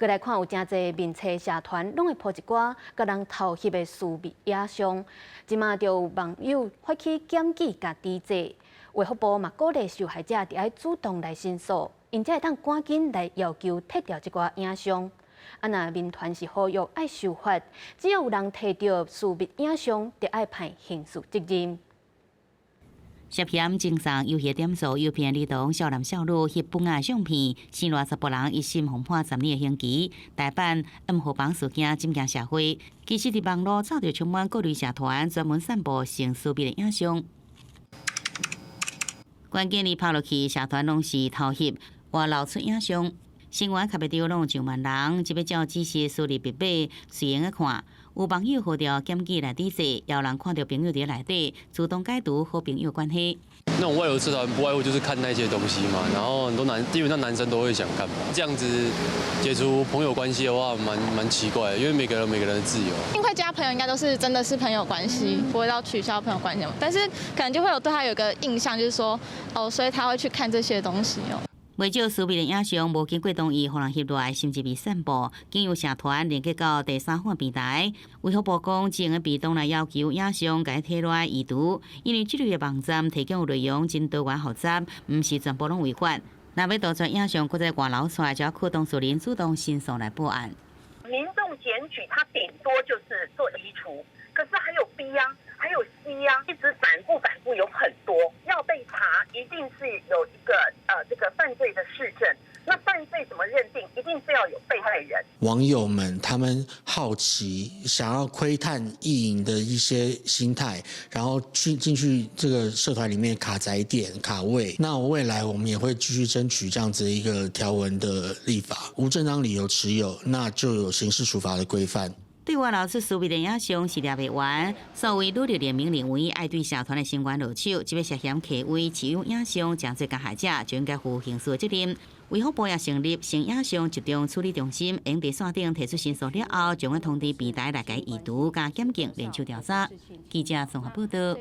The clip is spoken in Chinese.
过来看有真侪民车社团拢会抛一寡甲人偷翕的私密影像，即马就有网友发起检举家己这，卫福部嘛鼓励受害者伫爱主动来申诉，因才会当赶紧来要求撤掉即寡影像。若民团是呼吁爱守法，只要有人摕到私密影像，就爱判刑事责任。涉嫌经常游戏点数诱骗儿童少男少女翕本啊相片，生20多人一审红判10年的刑期。台办暗号榜事件震惊社会，其实伫网络找到充满各类社团专门散布性私密的影像。关键你拍落去，社团拢是偷翕或流出影像。新闻卡袂着拢有上万人，即要照指示梳理密码，随缘去看。有网友号召检举内底者，邀人看到朋友伫内底，主动解读好朋友关系。那种外流社团不外乎就是看那些东西嘛，然后很多基本上男生都会想看嘛。这样子解除朋友关系的话，蛮奇怪的，因为每个人有每个人的自由。会加朋友应该都是真的是朋友关系，不会到取消朋友关系，但是可能就会有对他有个印象，就是说哦，所以他会去看这些东西哦。袂少私密的影像无经过同意，互人翕落来，甚至被散布，经由社团连接到第三方平台。卫福部讲，只用被动来要求影像该摕落来移除，因为这类的网站提供的内容真多元复杂，毋是全部拢违法。若要杜绝影像搁在外流出来，就要靠当事人主动申诉来报案。民众检举，他顶多就是做移除，可是还有 B 啊，还有 C 啊，一直反复有很多要被查，一定是有一个这个犯罪的事证。那犯罪怎么认定？一定是要有被害人。网友们他们好奇，想要窥探意淫的一些心态，然后进去这个社团里面卡载点、卡位。那未来我们也会继续争取这样子一个条文的立法，无正当理由持有，那就有刑事处罚的规范。对外流出私密的影像是抓袂完，所谓努力联名认为爱对社团的成员落手，即要涉嫌客位持有影像将做加害者，就应该负刑事责任。卫福部也成立性影像集中处理中心，用伫线顶提出申诉了后，将会通知平台来解移除加检警联手调查。记者综合报道。